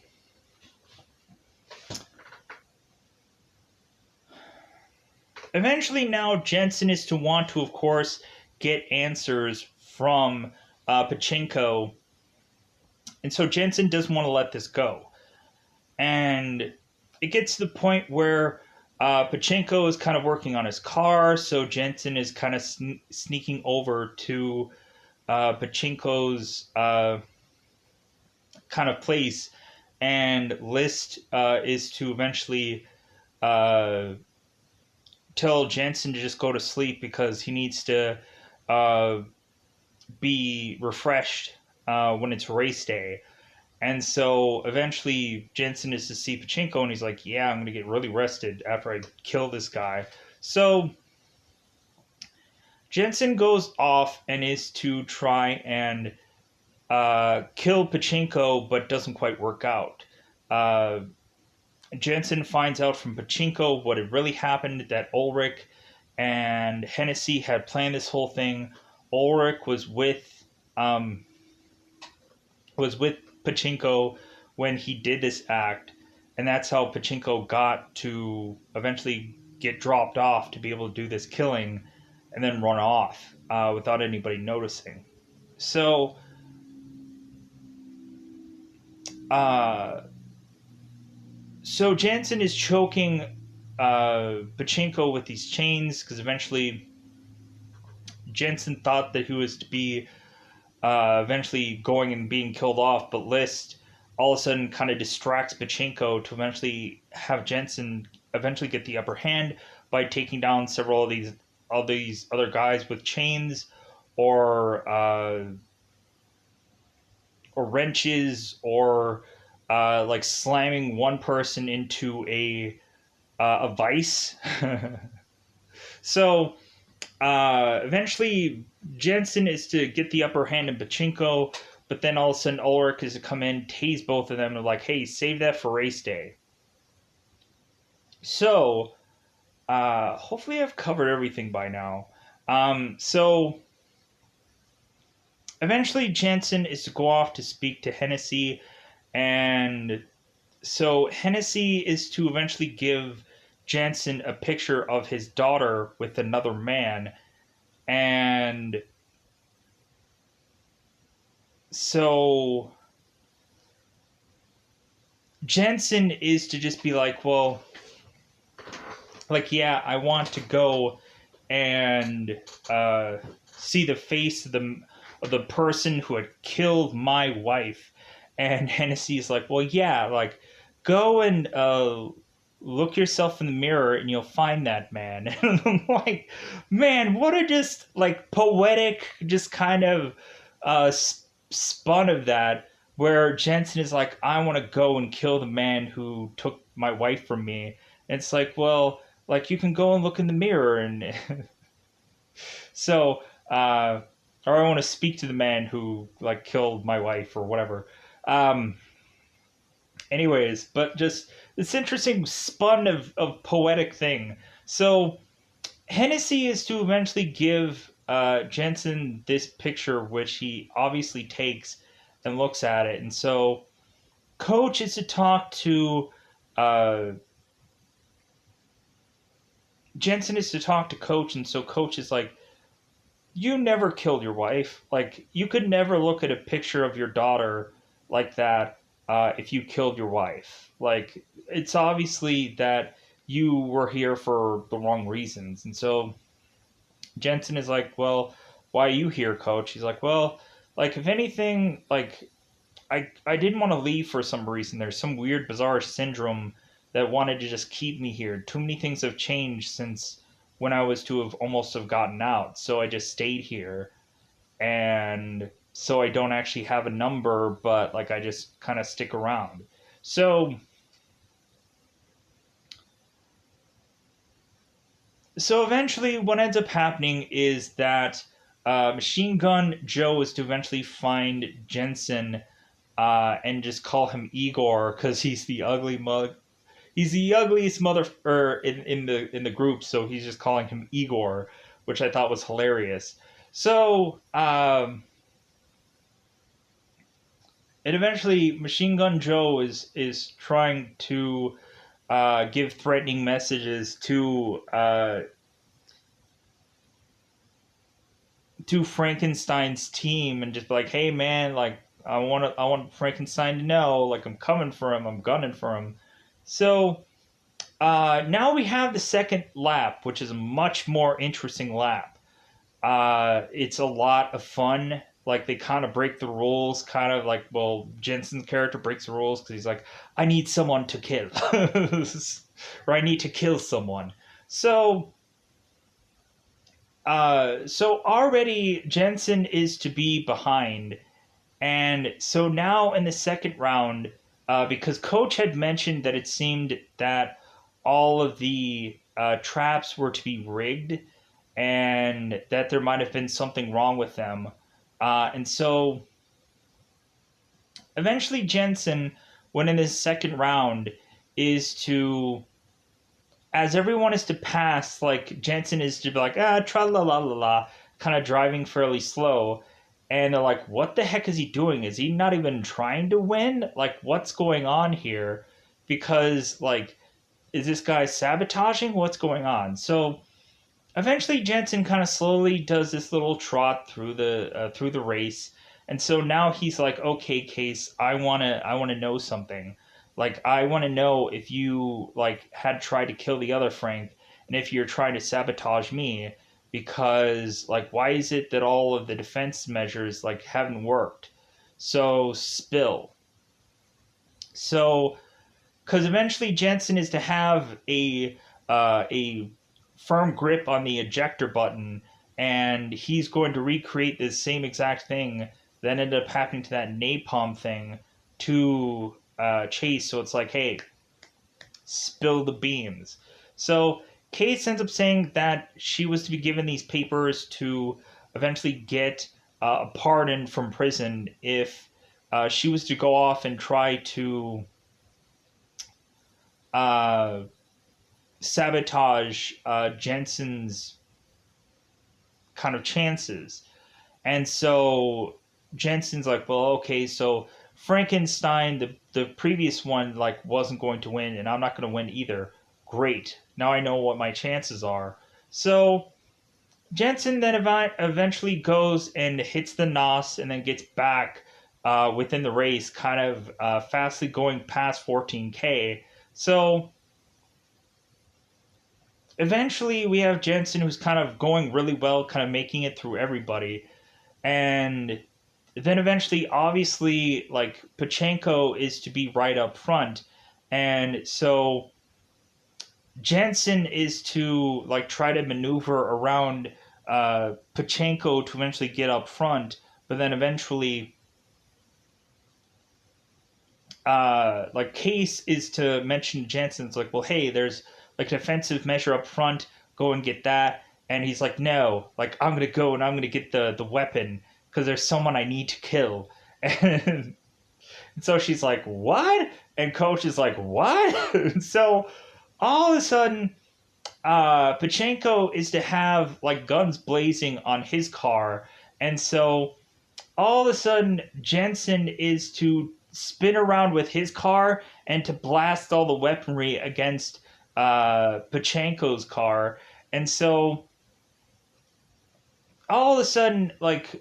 [SPEAKER 1] eventually now Jensen is to want to, of course, get answers from Pachinko. And so Jensen doesn't want to let this go. And it gets to the point where Pachinko is kind of working on his car, so Jensen is kind of sneaking over to Pachinko's kind of place, and List is to eventually tell Jensen to just go to sleep because he needs to be refreshed when it's race day. And so eventually Jensen is to see Pachinko and he's like, "Yeah, I'm going to get really rested after I kill this guy." So Jensen goes off and is to try and kill Pachinko, but doesn't quite work out. Uh, Jensen finds out from Pachinko what had really happened, that Ulrich and Hennessy had planned this whole thing. Ulrich um, was with Pachinko when he did this act, and that's how Pachinko got to eventually get dropped off to be able to do this killing and then run off without anybody noticing. So, uh, so Jansen is choking Pachinko with these chains because eventually Jensen thought that he was to be eventually going and being killed off, but List all of a sudden kind of distracts Pachinko to eventually have Jensen eventually get the upper hand by taking down several of these other guys with chains or wrenches or like slamming one person into a vice. So eventually, Jensen is to get the upper hand in Pachinko, but then all of a sudden Ulrich is to come in, tase both of them, and like, hey, save that for race day. So, hopefully I've covered everything by now. So, eventually Jensen is to go off to speak to Hennessy, and so Hennessy is to eventually give Jensen a picture of his daughter with another man, and so Jensen is to just be like, well, like, yeah, I want to go and see the face of the person who had killed my wife. And Hennessy is like, well, yeah, like, go and look yourself in the mirror and you'll find that man. And I'm like, man, what a just like poetic, just kind of spun of that, where Jensen is like, I want to go and kill the man who took my wife from me. And it's like, well, like, you can go and look in the mirror and so or I want to speak to the man who like killed my wife or whatever. Anyways, but just this interesting spun of poetic thing. So Hennessy is to eventually give Jensen this picture, which he obviously takes and looks at it. And so Coach is to talk to Jensen is to talk to Coach, and so Coach is like, you never killed your wife. Like, you could never look at a picture of your daughter like that if you killed your wife. Like, it's obviously that you were here for the wrong reasons. And so Jensen is like, well, why are you here, Coach? He's like, well, like, if anything, like, I didn't want to leave for some reason. There's some weird, bizarre syndrome that wanted to just keep me here. Too many things have changed since when I was to have almost have gotten out. So I just stayed here. And so I don't actually have a number, but like I just kind of stick around. So eventually what ends up happening is that Machine Gun Joe is to eventually find Jensen and just call him Igor because he's the ugly mug. He's the ugliest mother in the group, so he's just calling him Igor, which I thought was hilarious. So and eventually Machine Gun Joe is trying to give threatening messages to Frankenstein's team and just be like, hey man, like I want Frankenstein to know, like, I'm coming for him, I'm gunning for him. So now we have the second lap, which is a much more interesting lap. It's a lot of fun. Like, they kind of break the rules, kind of like, well, Jensen's character breaks the rules because he's like, I need someone to kill. Or I need to kill someone. So already Jensen is to be behind. And so now in the second round, because Coach had mentioned that it seemed that all of the traps were to be rigged, and that there might have been something wrong with them. And so eventually Jensen, when in his second round, is to, as everyone is to pass, like Jensen is to be like, tra la la la la, kind of driving fairly slow. And they're like, what the heck is he doing? Is he not even trying to win? Like, what's going on here? Because, like, is this guy sabotaging? What's going on? So eventually Jensen kind of slowly does this little trot through the race, and so now he's like, okay, Case, I want to know something. Like, I want to know if you like had tried to kill the other Frank, and if you're trying to sabotage me, because like, why is it that all of the defense measures like haven't worked? So spill. So because eventually Jensen is to have a firm grip on the ejector button, and he's going to recreate this same exact thing that ended up happening to that napalm thing to Chase. So it's like, hey, spill the beans. So Case ends up saying that she was to be given these papers to eventually get a pardon from prison if she was to go off and try to uh, sabotage Jensen's kind of chances. And so Jensen's like, well, okay, so Frankenstein, the previous one, like wasn't going to win, and I'm not going to win either. Great. Now I know what my chances are. So Jensen then eventually goes and hits the nos and then gets back within the race, kind of fastly going past 14K. So eventually we have Jensen who's kind of going really well, kind of making it through everybody. And then eventually, obviously, like Pachenko is to be right up front. And so Jensen is to like try to maneuver around Pachenko to eventually get up front. But then eventually, like Case is to mention Jensen's like, well, hey, there's like a defensive measure up front. Go and get that. And he's like, no, like I'm gonna go and I'm gonna get the weapon because there's someone I need to kill. And so she's like, what? And Coach is like, what? And so all of a sudden, Pachenko is to have like guns blazing on his car, and so all of a sudden Jensen is to spin around with his car and to blast all the weaponry against Pachenko's car. And so all of a sudden, like,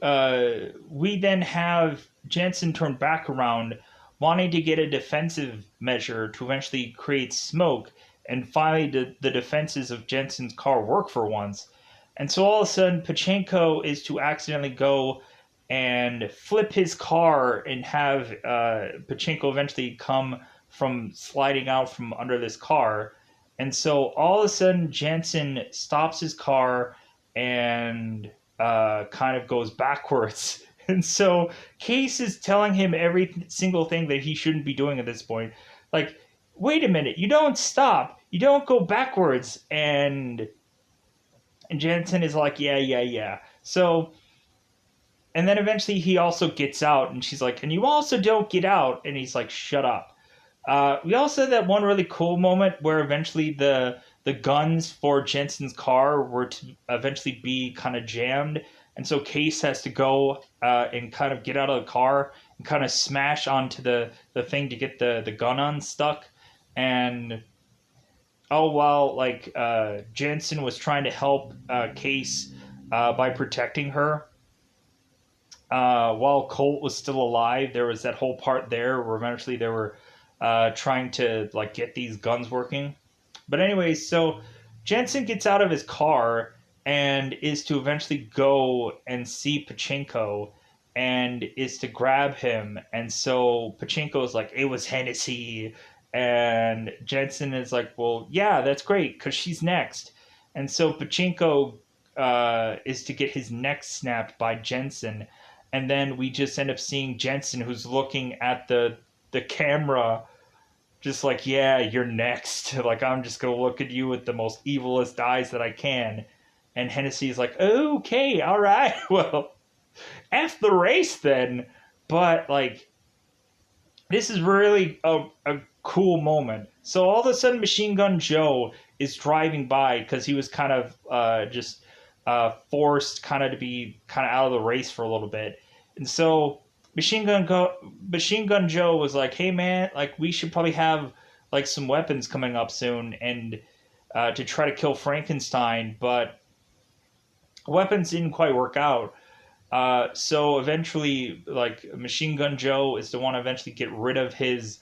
[SPEAKER 1] we then have Jensen turn back around, wanting to get a defensive measure to eventually create smoke, and finally the defenses of Jensen's car work for once. And so all of a sudden, Pachenko is to accidentally go and flip his car and have Pachenko eventually come from sliding out from under this car. And so all of a sudden, Jensen stops his car and kind of goes backwards. And so Case is telling him every single thing that he shouldn't be doing at this point. Like, wait a minute, you don't stop, you don't go backwards. And Jensen is like, yeah, yeah, yeah. So, and then eventually he also gets out, and she's like, and you also don't get out. And he's like, shut up. We also had that one really cool moment where eventually the guns for Jensen's car were to eventually be kind of jammed, and so Case has to go and kind of get out of the car and kind of smash onto the thing to get the gun unstuck. And oh, while like Jensen was trying to help Case by protecting her, while Colt was still alive, there was that whole part there where eventually they were trying to like get these guns working. But anyways, so Jensen gets out of his car and is to eventually go and see Pachenko and is to grab him. And so Pachenko is like, it was Hennessy. And Jensen is like, well, yeah, that's great because she's next. And so Pachenko is to get his neck snapped by Jensen. And then we just end up seeing Jensen, who's looking at the camera, just like, yeah, you're next. Like, I'm just gonna look at you with the most evilest eyes that I can. And Hennessy's like, okay, all right, well, F the race then. But, like, this is really a cool moment. So all of a sudden, Machine Gun Joe is driving by because he was kind of just forced kind of to be kind of out of the race for a little bit. And so Machine Gun Joe was like, "Hey man, like we should probably have like some weapons coming up soon and to try to kill Frankenstein, but weapons didn't quite work out." So eventually, like Machine Gun Joe is the one to eventually get rid of his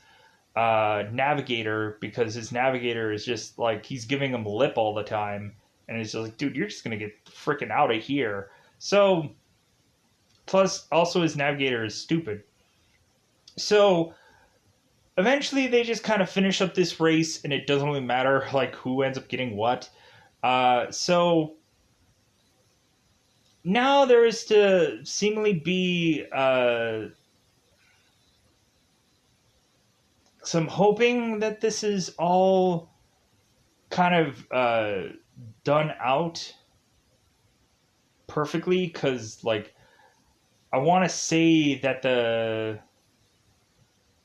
[SPEAKER 1] navigator because his navigator is just like he's giving him lip all the time, and he's just like, dude, you're just gonna get freaking out of here. So plus, also his navigator is stupid. So eventually, they just kind of finish up this race, and it doesn't really matter like who ends up getting what. So now there is to seemingly be so I'm hoping that this is all kind of done out perfectly because, like, I want to say that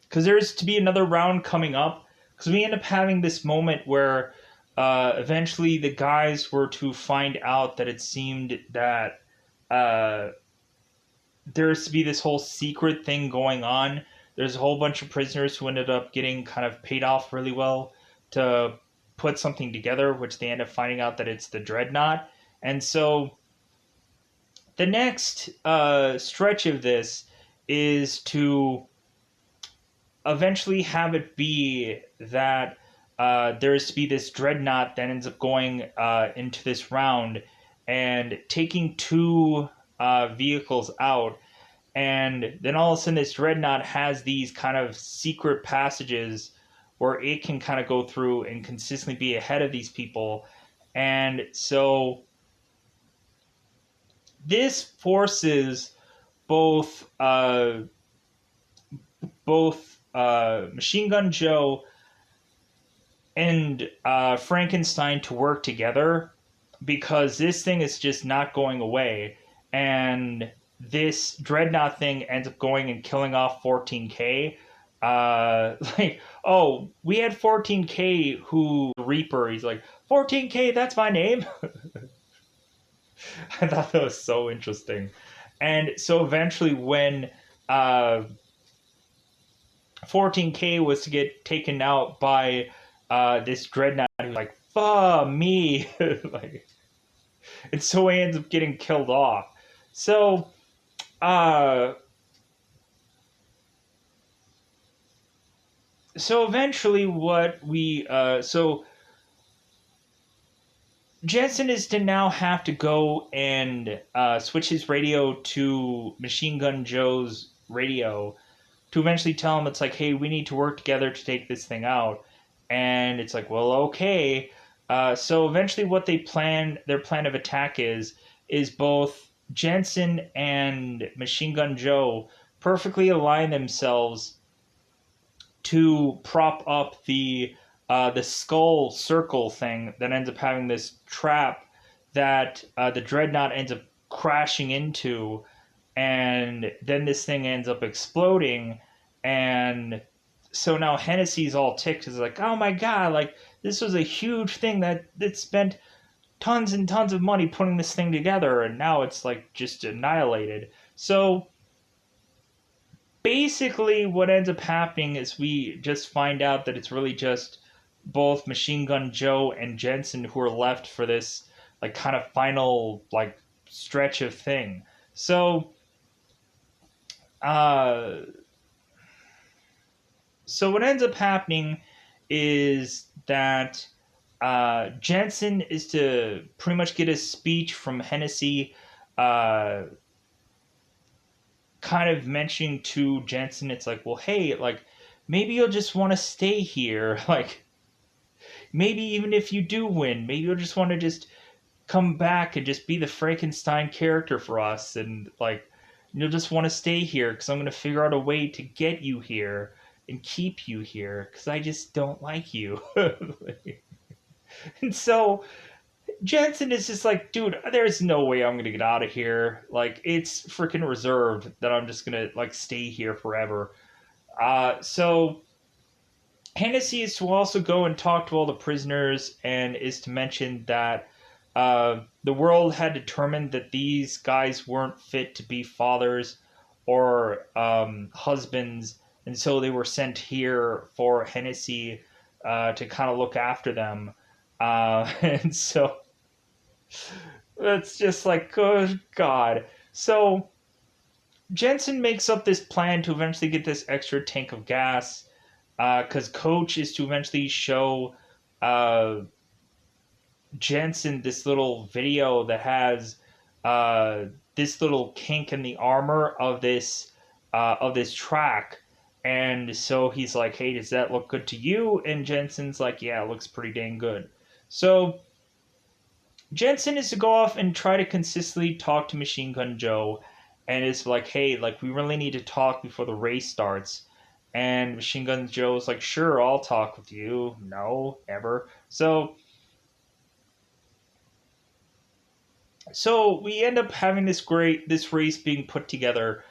[SPEAKER 1] because there's to be another round coming up because we end up having this moment where eventually the guys were to find out that it seemed that uh, there's to be this whole secret thing going on. There's a whole bunch of prisoners who ended up getting kind of paid off really well to put something together, which they end up finding out that it's the Dreadnought. And so the next stretch of this is to eventually have it be that there's to be this Dreadnought that ends up going into this round and taking two vehicles out, and then all of a sudden this Dreadnought has these kind of secret passages where it can kind of go through and consistently be ahead of these people. And so this forces both Machine Gun Joe and Frankenstein to work together because this thing is just not going away, and this Dreadnought thing ends up going and killing off 14K. Like, oh, we had 14K who Reaper. He's like, 14K, that's my name. I thought that was so interesting. And so eventually, when 14K was to get taken out by this Dreadnought, he was like, fuck me. Like, and so he ends up getting killed off. So, so eventually, what we so Jensen is to now have to go and switch his radio to Machine Gun Joe's radio to eventually tell him it's like, hey, we need to work together to take this thing out. And it's like, well, okay. So eventually, what their plan of attack is both Jensen and Machine Gun Joe perfectly align themselves to prop up the skull circle thing that ends up having this trap that the Dreadnought ends up crashing into, and then this thing ends up exploding. And so now Hennessy's all ticked. Is like, oh my god, like this was a huge thing that spent tons and tons of money putting this thing together, and now it's like just annihilated. So basically what ends up happening is we just find out that it's really just both Machine Gun Joe and Jensen who are left for this like kind of final like stretch of thing. So so what ends up happening is that Jensen is to pretty much get a speech from Hennessy, kind of mentioning to Jensen, it's like, well, hey, like maybe you'll just want to stay here. Like maybe even if you do win, maybe you'll just want to just come back and just be the Frankenstein character for us, and like you'll just want to stay here because I'm going to figure out a way to get you here and keep you here because I just don't like you. And so Jensen is just like, dude, there's no way I'm gonna get out of here. Like, it's freaking reserved that I'm just gonna like stay here forever. So Hennessy is to also go and talk to all the prisoners and is to mention that the world had determined that these guys weren't fit to be fathers or husbands, and so they were sent here for Hennessy to kind of look after them. And so it's just like, good God. So Jensen makes up this plan to eventually get this extra tank of gas because Coach is to eventually show uh, Jensen this little video that has uh, this little kink in the armor of this track, and so he's like, "Hey, does that look good to you?" And Jensen's like, "Yeah, it looks pretty dang good." So Jensen is to go off and try to consistently talk to Machine Gun Joe, and it's like, "Hey, like we really need to talk before the race starts." And Machine Gun Joe's like, "Sure, I'll talk with you." No, ever. So we end up having this race being put together,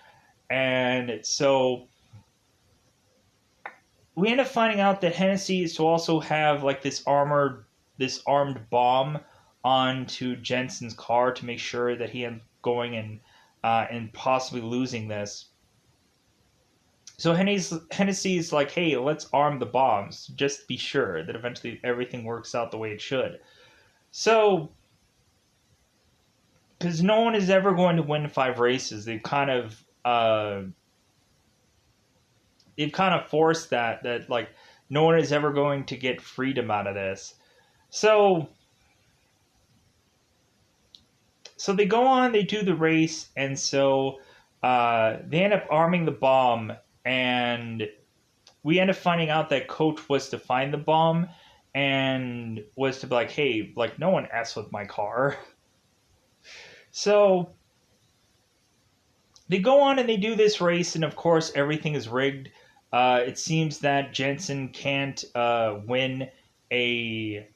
[SPEAKER 1] and so we end up finding out that Hennessy is to also have like this armed bomb onto Jensen's car to make sure that he ends up going and possibly losing this. So Hennessy's like, hey, let's arm the bombs, just to be sure that eventually everything works out the way it should. So because no one is ever going to win 5 races, they've kind of forced that like no one is ever going to get freedom out of this. So they go on, they do the race, and so they end up arming the bomb, and we end up finding out that Coach was to find the bomb and was to be like, hey, like no one s with my car. So they go on and they do this race, and of course everything is rigged. It seems that Jensen can't win a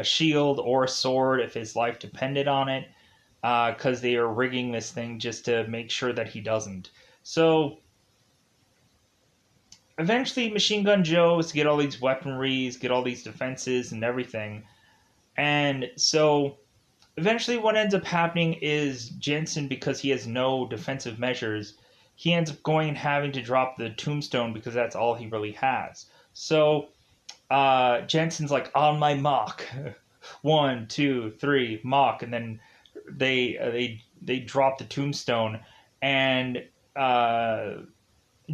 [SPEAKER 1] shield or a sword if his life depended on it, because they are rigging this thing just to make sure that he doesn't. So eventually, Machine Gun Joe is to get all these weaponries, get all these defenses, and everything. And so eventually, what ends up happening is Jensen, because he has no defensive measures, he ends up going and having to drop the tombstone because that's all he really has. So Jensen's like, on my mock, 1, 2, 3, mock, and then they drop the tombstone, and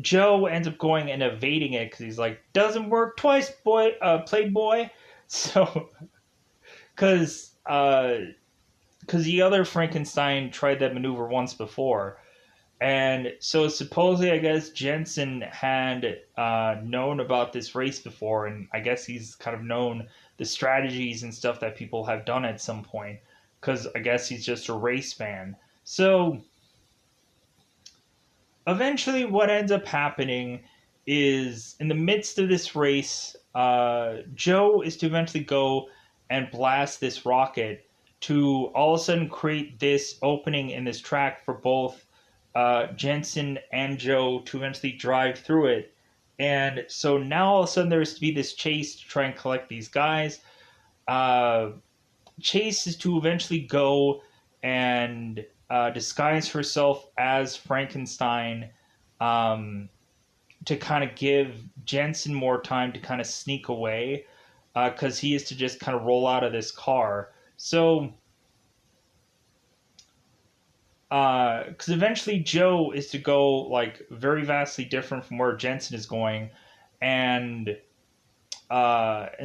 [SPEAKER 1] Joe ends up going and evading it because he's like, doesn't work twice, boy, playboy. So because the other Frankenstein tried that maneuver once before. And so supposedly, I guess Jensen had known about this race before, and I guess he's kind of known the strategies and stuff that people have done at some point, because I guess he's just a race fan. So eventually, what ends up happening is in the midst of this race, Joe is to eventually go and blast this rocket to all of a sudden create this opening in this track for both Jensen and Joe to eventually drive through it. And so now all of a sudden there's to be this chase to try and collect these guys. Uh, Chase is to eventually go and disguise herself as Frankenstein, um, to kind of give Jensen more time to kind of sneak away, because he is to just kind of roll out of this car. So because eventually Joe is to go like very vastly different from where Jensen is going, and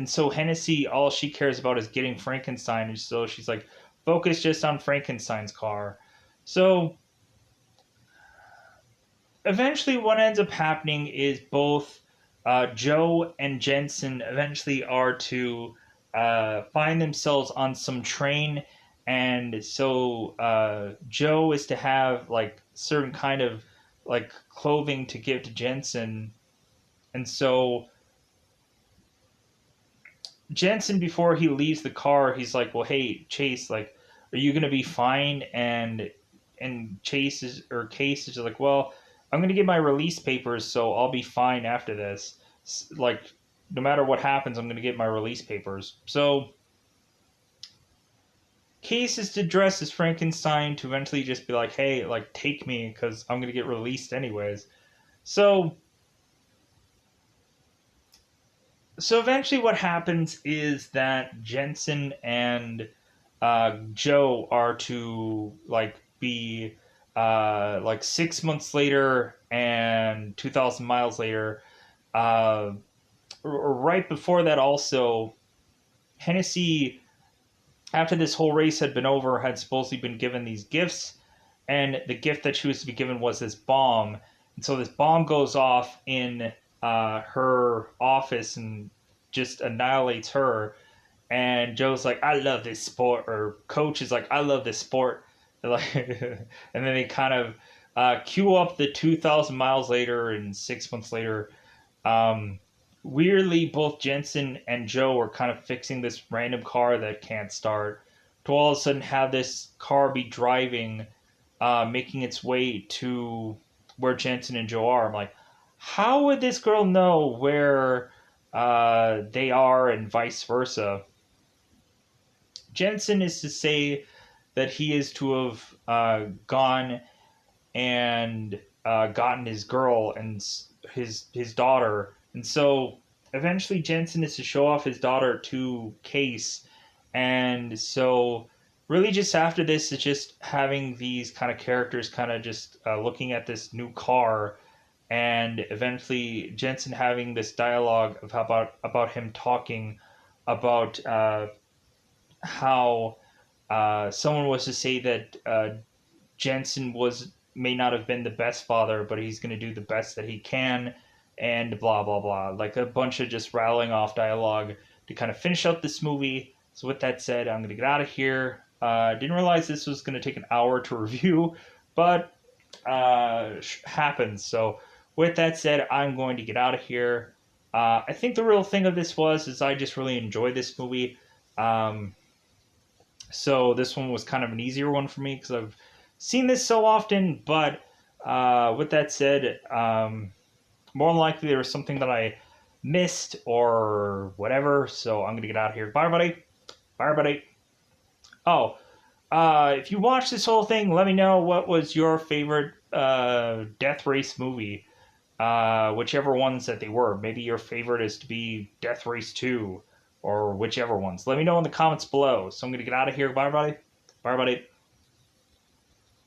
[SPEAKER 1] so Hennessy, all she cares about is getting Frankenstein, and so she's like focused just on Frankenstein's car. So eventually, what ends up happening is both Joe and Jensen eventually are to find themselves on some train, and so Joe is to have like certain kind of like clothing to give to Jensen, and so Jensen, before he leaves the car, he's like, "Well, hey, Chase, like, are you gonna be fine?" And Chase is or Case is like, "Well, I'm gonna get my release papers, so I'll be fine after this. Like, no matter what happens, I'm gonna get my release papers." So Case is to dress as Frankenstein to eventually just be like, "Hey, like, take me, because I'm gonna get released anyways." So so eventually what happens is that Jensen and Joe are to like be like 6 months later and 2,000 miles later. Right before that, also, Hennessy, after this whole race had been over, had supposedly been given these gifts, and the gift that she was to be given was this bomb. And so this bomb goes off in her office and just annihilates her. And Joe's like, "I love this sport," or Coach is like, "I love this sport." Like, and then they kind of cue up the 2,000 miles later and 6 months later. Um, Weirdly, both Jensen and Joe are kind of fixing this random car that can't start, to all of a sudden have this car be driving, making its way to where Jensen and Joe are. I'm like, how would this girl know where they are and vice versa? Jensen is to say that he is to have gone and gotten his girl and his daughter, and so eventually Jensen is to show off his daughter to Case, and so really just after this, it's just having these kind of characters kind of just looking at this new car, and eventually Jensen having this dialogue of about him talking about how someone was to say that Jensen was may not have been the best father, but he's going to do the best that he can, and blah blah blah. Like a bunch of just rattling off dialogue to kind of finish out this movie. So with that said, I'm going to get out of here. Didn't realize this was going to take an hour to review, but happens. So with that said, I'm going to get out of here. I think the real thing of this is I just really enjoyed this movie. Um, so this one was kind of an easier one for me because I've seen this so often. But with that said, more than likely there was something that I missed or whatever. So I'm gonna get out of here. Bye, everybody. Bye, everybody. Oh, if you watched this whole thing, let me know what was your favorite Death Race movie. Whichever ones that they were. Maybe your favorite is to be Death Race 2 or whichever ones. Let me know in the comments below. So I'm going to get out of here. Bye, everybody. Bye, everybody.